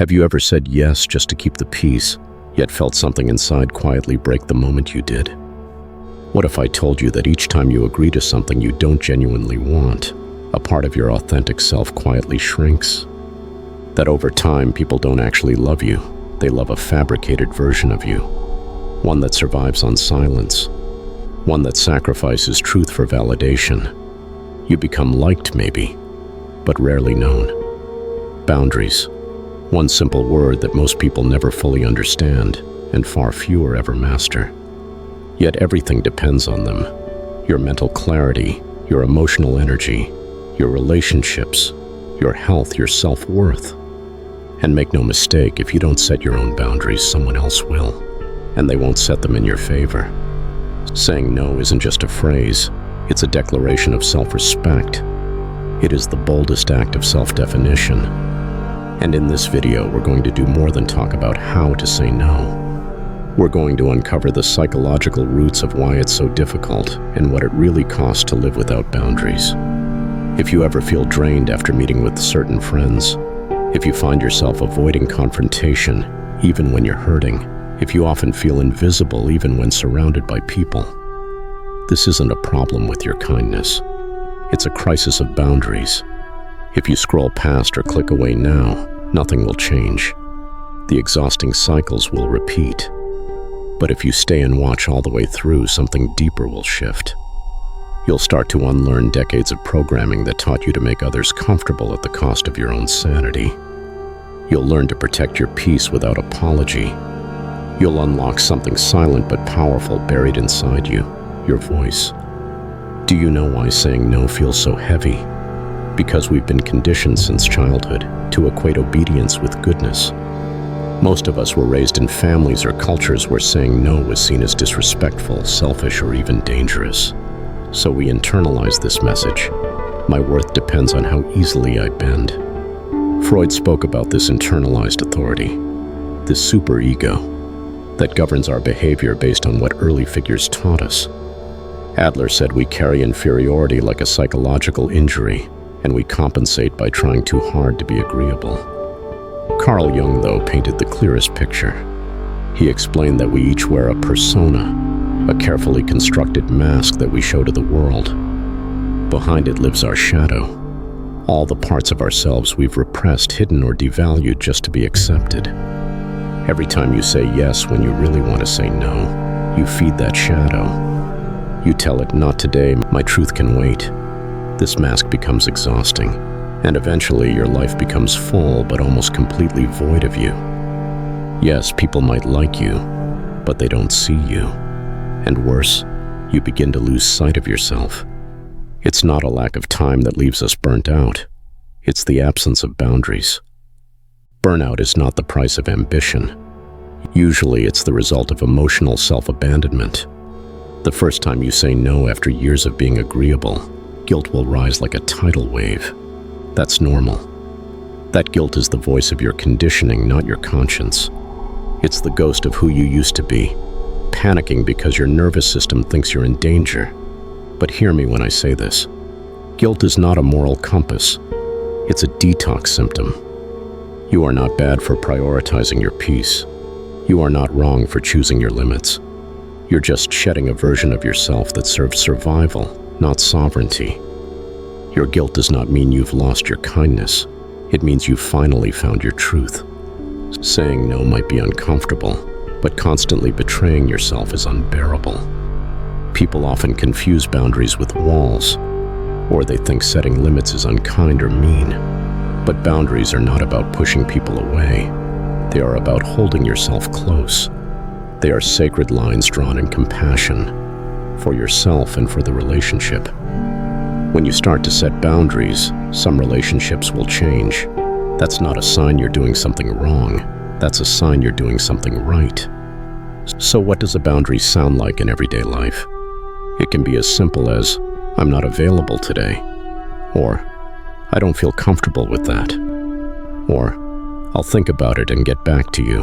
Have you ever said yes just to keep the peace, yet felt something inside quietly break the moment you did? What if I told you that each time you agree to something you don't genuinely want, a part of your authentic self quietly shrinks? That over time, people don't actually love you. They love a fabricated version of you. One that survives on silence. One that sacrifices truth for validation. You become liked, maybe, but rarely known. Boundaries. One simple word that most people never fully understand, and far fewer ever master. Yet everything depends on them. Your mental clarity, your emotional energy, your relationships, your health, your self-worth. And make no mistake, if you don't set your own boundaries, someone else will, and they won't set them in your favor. Saying no isn't just a phrase, it's a declaration of self-respect. It is the boldest act of self-definition. And in this video, we're going to do more than talk about how to say no. We're going to uncover the psychological roots of why it's so difficult and what it really costs to live without boundaries. If you ever feel drained after meeting with certain friends, if you find yourself avoiding confrontation even when you're hurting, if you often feel invisible even when surrounded by people, this isn't a problem with your kindness. It's a crisis of boundaries. If you scroll past or click away now, nothing will change. The exhausting cycles will repeat. But if you stay and watch all the way through, something deeper will shift. You'll start to unlearn decades of programming that taught you to make others comfortable at the cost of your own sanity. You'll learn to protect your peace without apology. You'll unlock something silent but powerful buried inside you, your voice. Do you know why saying no feels so heavy? Because we've been conditioned since childhood to equate obedience with goodness. Most of us were raised in families or cultures where saying no was seen as disrespectful, selfish, or even dangerous. So we internalize this message. My worth depends on how easily I bend. Freud spoke about this internalized authority, this superego that governs our behavior based on what early figures taught us. Adler said we carry inferiority like a psychological injury, and we compensate by trying too hard to be agreeable. Carl Jung, though, painted the clearest picture. He explained that we each wear a persona, a carefully constructed mask that we show to the world. Behind it lives our shadow, all the parts of ourselves we've repressed, hidden, or devalued just to be accepted. Every time you say yes when you really want to say no, you feed that shadow. You tell it, not today, my truth can wait. This mask becomes exhausting, and eventually your life becomes full but almost completely void of you. Yes, people might like you, but they don't see you. And worse, you begin to lose sight of yourself. It's not a lack of time that leaves us burnt out. It's the absence of boundaries. Burnout is not the price of ambition. Usually it's the result of emotional self-abandonment. The first time you say no after years of being agreeable, guilt will rise like a tidal wave. That's normal. That guilt is the voice of your conditioning, not your conscience. It's the ghost of who you used to be, panicking because your nervous system thinks you're in danger. But hear me when I say this. Guilt is not a moral compass. It's a detox symptom. You are not bad for prioritizing your peace. You are not wrong for choosing your limits. You're just shedding a version of yourself that serves survival, not sovereignty. Your guilt does not mean you've lost your kindness. It means you've finally found your truth. Saying no might be uncomfortable, but constantly betraying yourself is unbearable. People often confuse boundaries with walls, or they think setting limits is unkind or mean. But boundaries are not about pushing people away. They are about holding yourself close. They are sacred lines drawn in compassion, for yourself and for the relationship. When you start to set boundaries, some relationships will change. That's not a sign you're doing something wrong. That's a sign you're doing something right. So what does a boundary sound like in everyday life? It can be as simple as, I'm not available today, or I don't feel comfortable with that, or I'll think about it and get back to you.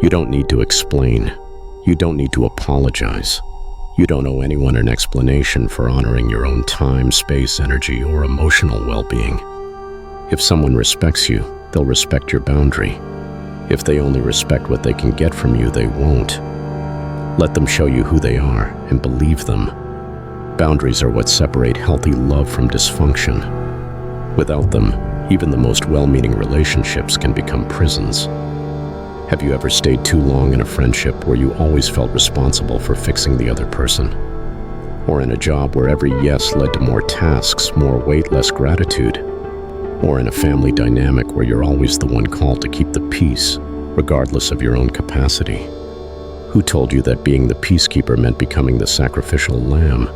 You don't need to explain. You don't need to apologize. You don't owe anyone an explanation for honoring your own time, space, energy, or emotional well-being. If someone respects you, they'll respect your boundary. If they only respect what they can get from you, they won't. Let them show you who they are and believe them. Boundaries are what separate healthy love from dysfunction. Without them, even the most well-meaning relationships can become prisons. Have you ever stayed too long in a friendship where you always felt responsible for fixing the other person? Or in a job where every yes led to more tasks, more weight, less gratitude? Or in a family dynamic where you're always the one called to keep the peace, regardless of your own capacity? Who told you that being the peacekeeper meant becoming the sacrificial lamb?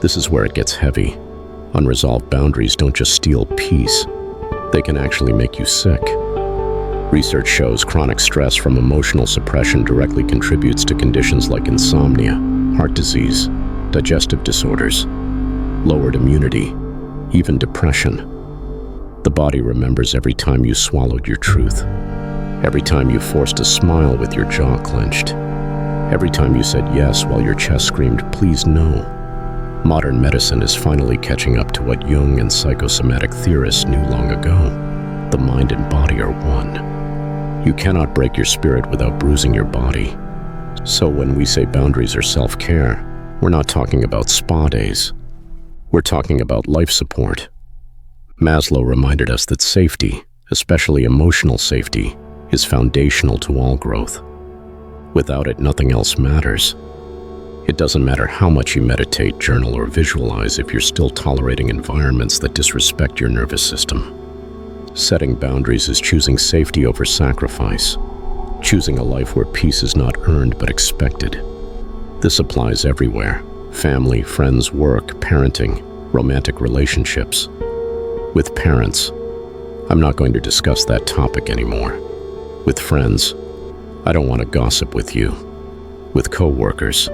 This is where it gets heavy. Unresolved boundaries don't just steal peace, they can actually make you sick. Research shows chronic stress from emotional suppression directly contributes to conditions like insomnia, heart disease, digestive disorders, lowered immunity, even depression. The body remembers every time you swallowed your truth, every time you forced a smile with your jaw clenched, every time you said yes while your chest screamed, "Please no." Modern medicine is finally catching up to what Jung and psychosomatic theorists knew long ago. The mind and body are one. You cannot break your spirit without bruising your body. So when we say boundaries are self-care, we're not talking about spa days. We're talking about life support. Maslow reminded us that safety, especially emotional safety, is foundational to all growth. Without it, nothing else matters. It doesn't matter how much you meditate, journal, or visualize if you're still tolerating environments that disrespect your nervous system. Setting boundaries is choosing safety over sacrifice, choosing a life where peace is not earned but expected. This applies everywhere: family, friends, work, parenting, romantic relationships. With parents, I'm not going to discuss that topic anymore. With friends, I don't want to gossip with you. With co-workers,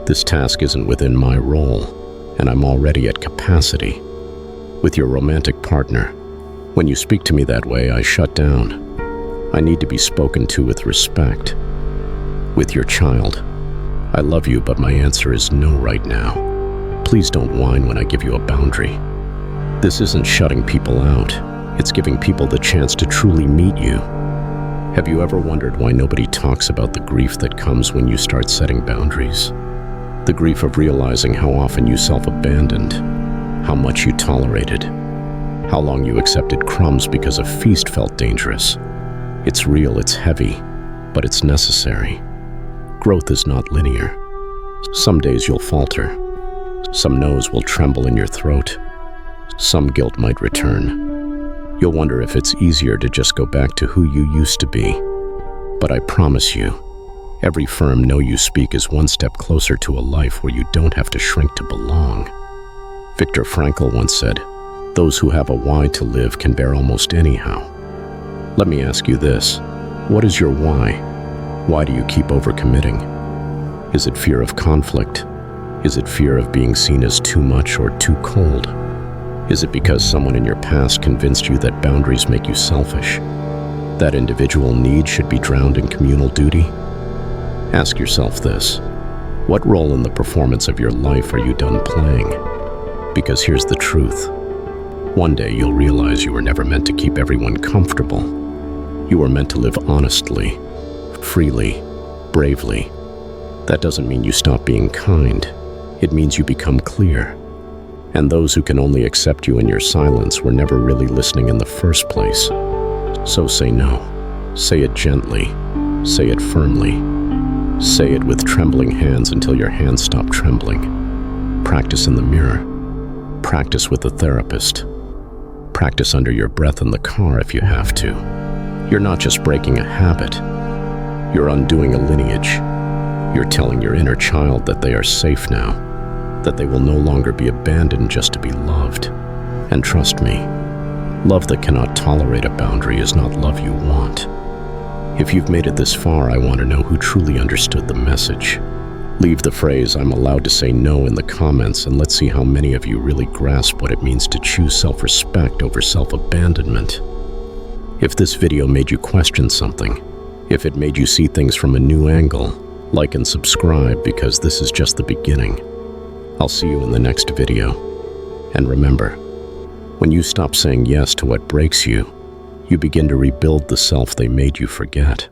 this task isn't within my role, and I'm already at capacity. With your romantic partner, when you speak to me that way, I shut down. I need to be spoken to with respect. With your child, I love you, but my answer is no right now. Please don't whine when I give you a boundary. This isn't shutting people out. It's giving people the chance to truly meet you. Have you ever wondered why nobody talks about the grief that comes when you start setting boundaries? The grief of realizing how often you self-abandoned, how much you tolerated, how long you accepted crumbs because a feast felt dangerous. It's real, it's heavy, but it's necessary. Growth is not linear. Some days you'll falter. Some no's will tremble in your throat. Some guilt might return. You'll wonder if it's easier to just go back to who you used to be. But I promise you, every firm no you speak is one step closer to a life where you don't have to shrink to belong. Viktor Frankl once said, "Those who have a why to live can bear almost anyhow." Let me ask you this: what is your why? Why do you keep overcommitting? Is it fear of conflict? Is it fear of being seen as too much or too cold? Is it because someone in your past convinced you that boundaries make you selfish? That individual need should be drowned in communal duty? Ask yourself this: what role in the performance of your life are you done playing? Because here's the truth. One day you'll realize you were never meant to keep everyone comfortable. You were meant to live honestly, freely, bravely. That doesn't mean you stop being kind. It means you become clear. And those who can only accept you in your silence were never really listening in the first place. So say no. Say it gently. Say it firmly. Say it with trembling hands until your hands stop trembling. Practice in the mirror. Practice with a therapist. Practice under your breath in the car if you have to. You're not just breaking a habit. You're undoing a lineage. You're telling your inner child that they are safe now, that they will no longer be abandoned just to be loved. And trust me, love that cannot tolerate a boundary is not love you want. If you've made it this far, I want to know who truly understood the message. Leave the phrase "I'm allowed to say no" in the comments, and let's see how many of you really grasp what it means to choose self-respect over self-abandonment. If this video made you question something, if it made you see things from a new angle, like and subscribe, because this is just the beginning. I'll see you in the next video. And remember, when you stop saying yes to what breaks you, You begin to rebuild the self they made you forget.